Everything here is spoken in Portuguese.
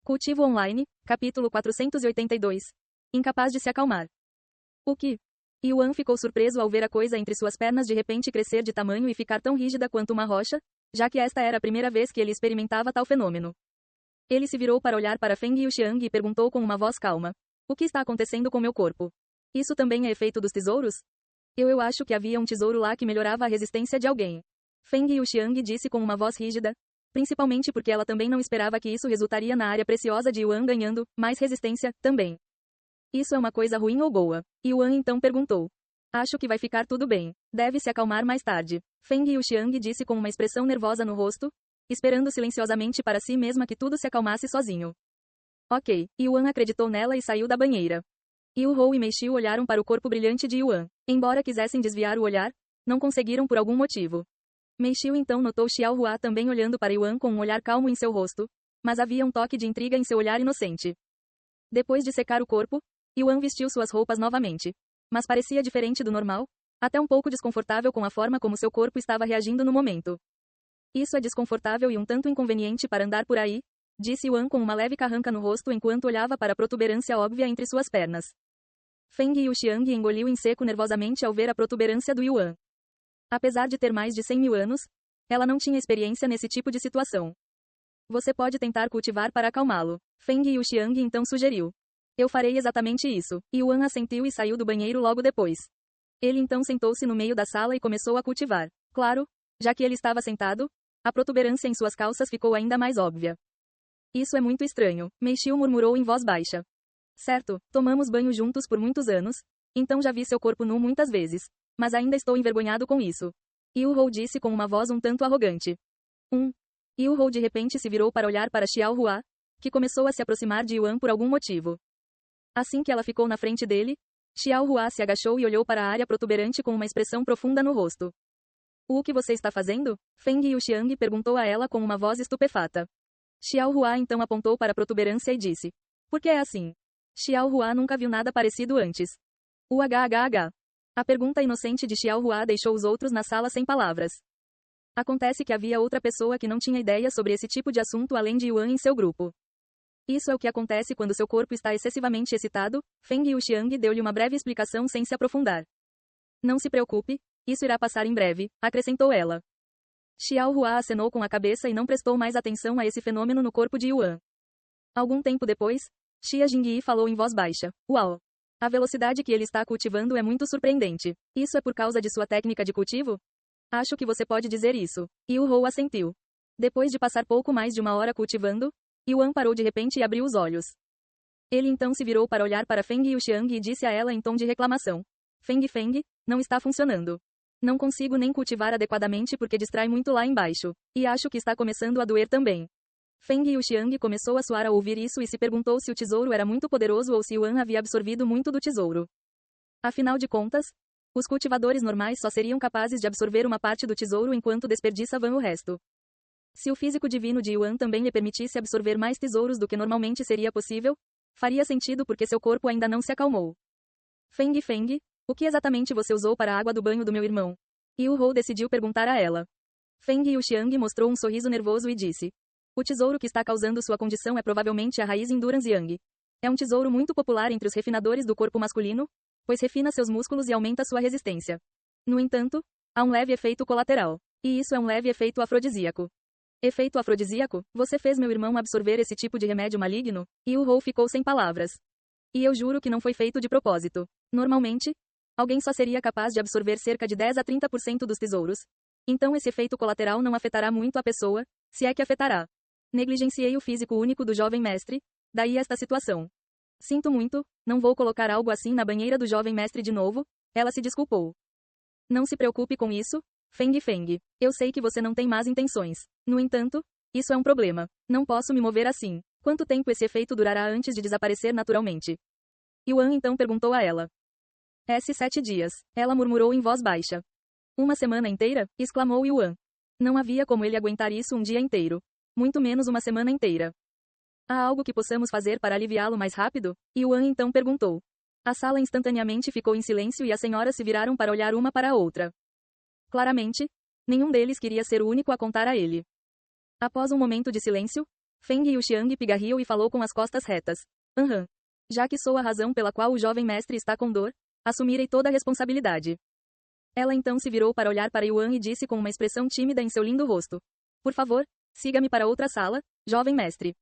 Cultivo online, capítulo 482. Incapaz de se acalmar. O que? Yuan ficou surpreso ao ver a coisa entre suas pernas de repente crescer de tamanho e ficar tão rígida quanto uma rocha, já que esta era a primeira vez que ele experimentava tal fenômeno. Ele se virou para olhar para Feng Yuxiang e perguntou com uma voz calma: o que está acontecendo com meu corpo? Isso também é efeito dos tesouros? Eu acho que havia um tesouro lá que melhorava a resistência de alguém. Feng Yuxiang disse com uma voz rígida, principalmente porque ela também não esperava que isso resultaria na área preciosa de Yuan ganhando mais resistência, também. Isso é uma coisa ruim ou boa? Yuan então perguntou. Acho que vai ficar tudo bem. Deve se acalmar mais tarde. Feng Yuxiang disse com uma expressão nervosa no rosto, esperando silenciosamente para si mesma que tudo se acalmasse sozinho. Ok, Yuan acreditou nela e saiu da banheira. Yu Hou e Mei Xiu olharam para o corpo brilhante de Yuan. Embora quisessem desviar o olhar, não conseguiram por algum motivo. Mei Xiu então notou Xiao Hua também olhando para Yuan com um olhar calmo em seu rosto, mas havia um toque de intriga em seu olhar inocente. Depois de secar o corpo, Yuan vestiu suas roupas novamente. Mas parecia diferente do normal, até um pouco desconfortável com a forma como seu corpo estava reagindo no momento. Isso é desconfortável e um tanto inconveniente para andar por aí, disse Yuan com uma leve carranca no rosto enquanto olhava para a protuberância óbvia entre suas pernas. Feng Yuxiang engoliu em seco nervosamente ao ver a protuberância do Yuan. Apesar de ter mais de 100 mil anos, ela não tinha experiência nesse tipo de situação. Você pode tentar cultivar para acalmá-lo. Feng Yuxiang então sugeriu. Eu farei exatamente isso. Yuan assentiu e saiu do banheiro logo depois. Ele então sentou-se no meio da sala e começou a cultivar. Claro, já que ele estava sentado, a protuberância em suas calças ficou ainda mais óbvia. Isso é muito estranho, Mei Xiu murmurou em voz baixa. Certo, tomamos banho juntos por muitos anos, então já vi seu corpo nu muitas vezes, mas ainda estou envergonhado com isso. Yu Hou disse com uma voz um tanto arrogante. Yu Hou de repente se virou para olhar para Xiao Hua, que começou a se aproximar de Yuan por algum motivo. Assim que ela ficou na frente dele, Xiao Hua se agachou e olhou para a área protuberante com uma expressão profunda no rosto. O que você está fazendo? Feng Yuxiang perguntou a ela com uma voz estupefata. Xiao Hua então apontou para a protuberância e disse. Por que é assim? Xiao Hua nunca viu nada parecido antes. UHHH. A pergunta inocente de Xiao Hua deixou os outros na sala sem palavras. Acontece que havia outra pessoa que não tinha ideia sobre esse tipo de assunto além de Yuan em seu grupo. Isso é o que acontece quando seu corpo está excessivamente excitado, Feng Yuxiang deu-lhe uma breve explicação sem se aprofundar. Não se preocupe, isso irá passar em breve, acrescentou ela. Xiao Hua acenou com a cabeça e não prestou mais atenção a esse fenômeno no corpo de Yuan. Algum tempo depois, Xia Jingyi falou em voz baixa. Uau! A velocidade que ele está cultivando é muito surpreendente. Isso é por causa de sua técnica de cultivo? Acho que você pode dizer isso. Yu Hou assentiu. Depois de passar pouco mais de uma hora cultivando, Yuan parou de repente e abriu os olhos. Ele então se virou para olhar para Feng Yuxiang e disse a ela em tom de reclamação. Feng, não está funcionando. Não consigo nem cultivar adequadamente porque distrai muito lá embaixo. E acho que está começando a doer também. Feng Yuxiang começou a suar ao ouvir isso e se perguntou se o tesouro era muito poderoso ou se Yuan havia absorvido muito do tesouro. Afinal de contas, os cultivadores normais só seriam capazes de absorver uma parte do tesouro enquanto desperdiçavam o resto. Se o físico divino de Yuan também lhe permitisse absorver mais tesouros do que normalmente seria possível, faria sentido porque seu corpo ainda não se acalmou. Feng, o que exatamente você usou para a água do banho do meu irmão? Yu Hou decidiu perguntar a ela. Feng Yuxiang mostrou um sorriso nervoso e disse. O tesouro que está causando sua condição é provavelmente a raiz Endurance Yang. É um tesouro muito popular entre os refinadores do corpo masculino, pois refina seus músculos e aumenta sua resistência. No entanto, há um leve efeito colateral. E isso é um leve efeito afrodisíaco. Efeito afrodisíaco? Você fez meu irmão absorver esse tipo de remédio maligno? Yu Hou ficou sem palavras. E eu juro que não foi feito de propósito. Normalmente, alguém só seria capaz de absorver cerca de 10 a 30% dos tesouros. Então esse efeito colateral não afetará muito a pessoa, se é que afetará. Negligenciei o físico único do jovem mestre, daí esta situação. Sinto muito, não vou colocar algo assim na banheira do jovem mestre de novo, ela se desculpou. Não se preocupe com isso, Feng. Eu sei que você não tem más intenções. No entanto, isso é um problema. Não posso me mover assim. Quanto tempo esse efeito durará antes de desaparecer naturalmente? Yuan então perguntou a ela. 7 dias. Ela murmurou em voz baixa. Uma semana inteira? Exclamou Yuan. Não havia como ele aguentar isso um dia inteiro. Muito menos uma semana inteira. Há algo que possamos fazer para aliviá-lo mais rápido? Yuan então perguntou. A sala instantaneamente ficou em silêncio e as senhoras se viraram para olhar uma para a outra. Claramente, nenhum deles queria ser o único a contar a ele. Após um momento de silêncio, Feng Yuxiang pigarriou e falou com as costas retas. Aham. Já que sou a razão pela qual o jovem mestre está com dor, assumirei toda a responsabilidade. Ela então se virou para olhar para Yuan e disse com uma expressão tímida em seu lindo rosto. Por favor, siga-me para outra sala, jovem mestre.